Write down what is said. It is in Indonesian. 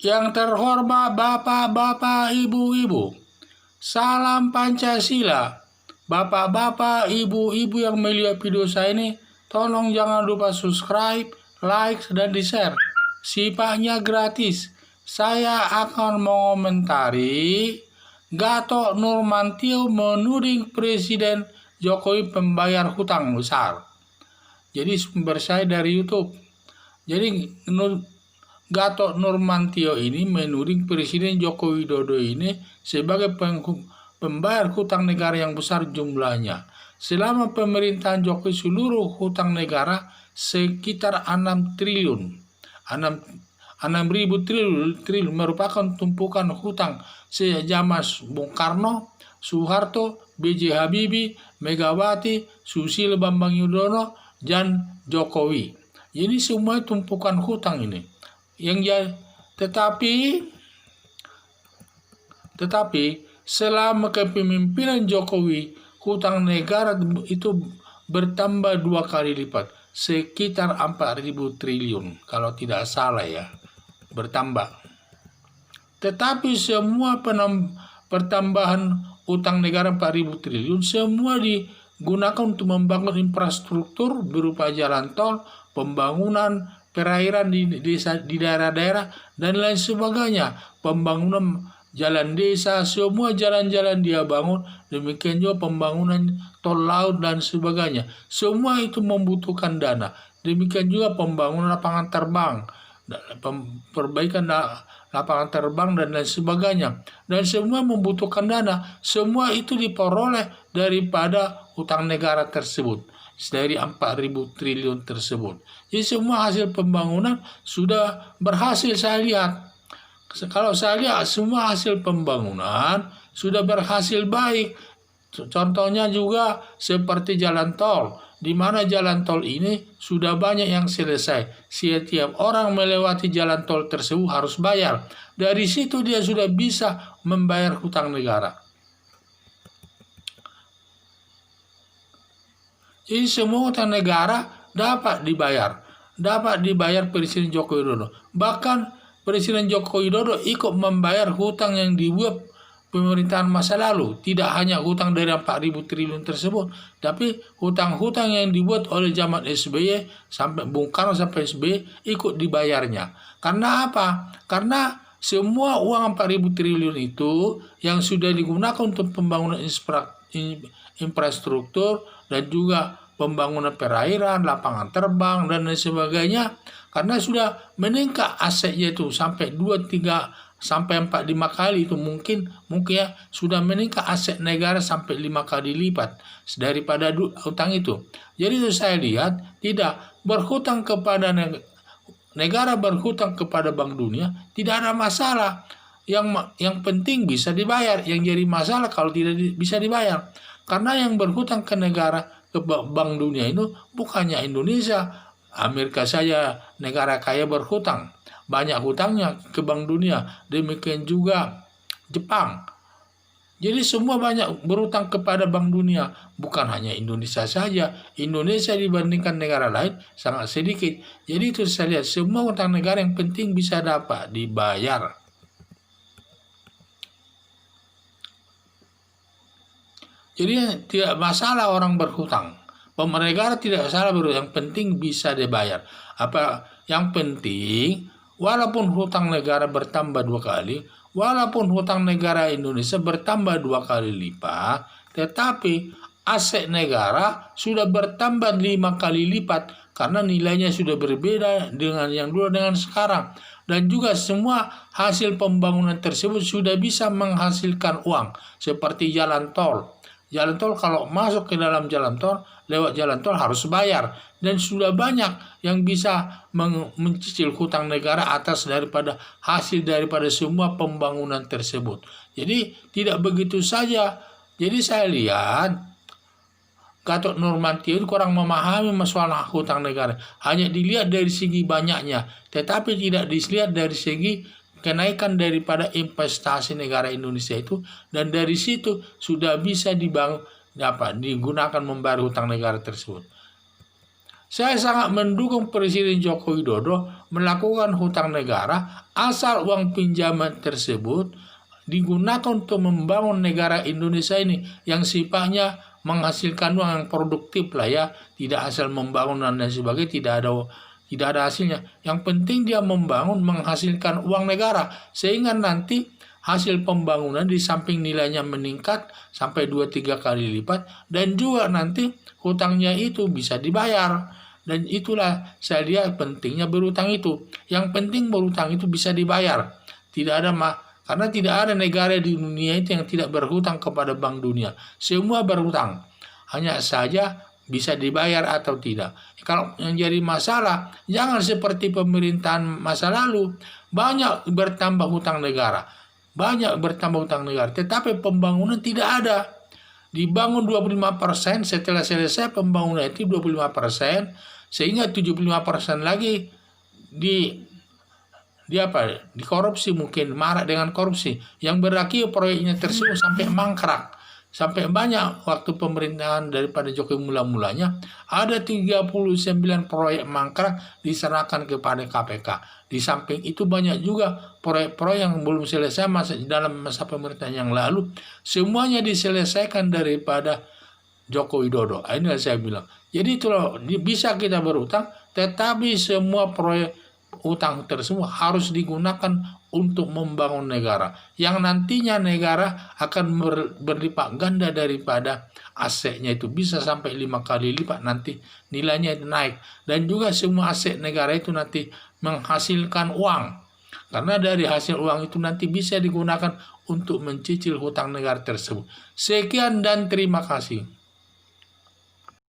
Yang terhormat bapak-bapak, ibu-ibu, salam Pancasila. Bapak-bapak, ibu-ibu yang melihat video saya ini, tolong jangan lupa subscribe, like, dan di-share. Sifatnya gratis. Saya akan mengomentari Gatot Nurmantio menuding Presiden Jokowi pembayar hutang besar. Jadi sumber saya dari YouTube. Jadi Gatot Nurmantio ini menuding Presiden Joko Widodo ini sebagai pembayar hutang negara yang besar jumlahnya. Selama pemerintahan Jokowi seluruh hutang negara sekitar 6 triliun. 6.000 triliun merupakan tumpukan hutang sejak zaman Bung Karno, Soeharto, B.J. Habibie, Megawati, Susilo Bambang Yudhoyono, dan Jokowi. Ini semua tumpukan hutang ini. Tetapi selama kepemimpinan Jokowi, hutang negara itu bertambah 2 kali lipat, sekitar 4.000 triliun kalau tidak salah ya, bertambah. Tetapi semua pertambahan hutang negara 4.000 triliun semua digunakan untuk membangun infrastruktur berupa jalan tol, pembangunan perairan di daerah-daerah, dan lain sebagainya. Pembangunan jalan desa, semua jalan-jalan dia bangun. Demikian juga pembangunan tol laut dan sebagainya. Semua itu membutuhkan dana. Demikian juga pembangunan lapangan terbang, perbaikan lapangan terbang, dan lain sebagainya. Dan semua membutuhkan dana. Semua itu diperoleh daripada hutang negara tersebut, dari 4.000 triliun tersebut. Jadi semua hasil pembangunan sudah berhasil saya lihat. Kalau saya lihat semua hasil pembangunan sudah berhasil baik. Contohnya juga seperti jalan tol, di mana jalan tol ini sudah banyak yang selesai. Setiap orang melewati jalan tol tersebut harus bayar. Dari situ dia sudah bisa membayar hutang negara. Jadi semua hutang negara dapat dibayar Presiden Joko Widodo. Bahkan Presiden Joko Widodo ikut membayar hutang yang dibuat pemerintahan masa lalu. Tidak hanya hutang dari 4.000 triliun tersebut, tapi hutang-hutang yang dibuat oleh zaman SBY sampai Bung Karno sampai SBY ikut dibayarnya. Karena apa? Karena semua uang 4.000 triliun itu yang sudah digunakan untuk pembangunan infrastruktur dan juga pembangunan perairan, lapangan terbang, dan lain sebagainya, karena sudah meningkat asetnya itu sampai 2, 3, sampai 4, 5 kali itu mungkin ya sudah meningkat aset negara sampai 5 kali lipat daripada hutang itu. Jadi itu saya lihat tidak berhutang kepada negara, berhutang kepada Bank Dunia tidak ada masalah. Yang penting bisa dibayar. Yang jadi masalah kalau tidak bisa dibayar. Karena yang berhutang ke negara, ke Bank Dunia itu bukannya Indonesia, Amerika saja negara kaya berhutang, banyak hutangnya ke Bank Dunia, demikian juga Jepang. Jadi semua banyak berhutang kepada Bank Dunia, bukan hanya Indonesia saja. Indonesia dibandingkan negara lain sangat sedikit. Jadi itu saya lihat semua hutang negara yang penting bisa dapat dibayar. Jadi tidak masalah orang berhutang. Pemerintah negara tidak salah berhutang, yang penting bisa dibayar. Yang penting walaupun hutang negara bertambah 2 kali, walaupun hutang negara Indonesia bertambah 2 kali lipat, tetapi aset negara sudah bertambah 5 kali lipat karena nilainya sudah berbeda dengan yang dulu dengan sekarang. Dan juga semua hasil pembangunan tersebut sudah bisa menghasilkan uang, seperti jalan tol. Jalan tol kalau masuk ke dalam jalan tol, lewat jalan tol harus bayar. Dan sudah banyak yang bisa mencicil hutang negara atas daripada hasil daripada semua pembangunan tersebut. Jadi tidak begitu saja. Jadi saya lihat Gatot Nurmantio itu kurang memahami masalah hutang negara. Hanya dilihat dari segi banyaknya, tetapi tidak dilihat dari segi kenaikan daripada investasi negara Indonesia itu, dan dari situ sudah bisa digunakan membayar hutang negara tersebut. Saya sangat mendukung Presiden Joko Widodo melakukan hutang negara asal uang pinjaman tersebut digunakan untuk membangun negara Indonesia ini yang sifatnya menghasilkan uang yang produktif lah ya, tidak asal membangun dan lain sebagainya, tidak ada hasilnya. Yang penting dia membangun menghasilkan uang negara sehingga nanti hasil pembangunan di samping nilainya meningkat sampai 2-3 kali lipat dan juga nanti hutangnya itu bisa dibayar. Dan itulah saya lihat pentingnya berutang itu. Yang penting berutang itu bisa dibayar. Karena tidak ada negara di dunia itu yang tidak berhutang kepada Bank Dunia. Semua berhutang. Hanya saja bisa dibayar atau tidak. Kalau yang jadi masalah, jangan seperti pemerintahan masa lalu. Banyak bertambah hutang negara. Tetapi pembangunan tidak ada. Dibangun 25%, setelah selesai pembangunan itu 25%, sehingga 75% lagi dikorupsi, mungkin marah dengan korupsi, yang berarti proyeknya tersebut sampai mangkrak. Sampai banyak waktu pemerintahan daripada Jokowi mulanya ada 39 proyek mangkrak diserahkan kepada KPK. Di samping itu banyak juga proyek-proyek yang belum selesai dalam masa pemerintahan yang lalu, semuanya diselesaikan daripada Joko Widodo. Ini saya bilang. Jadi itulah bisa kita berutang, tetapi semua proyek utang tersebut harus digunakan untuk membangun negara yang nantinya negara akan berlipat ganda daripada asetnya, itu bisa sampai 5 kali lipat nanti nilainya naik. Dan juga semua aset negara itu nanti menghasilkan uang, karena dari hasil uang itu nanti bisa digunakan untuk mencicil hutang negara tersebut. Sekian dan terima kasih.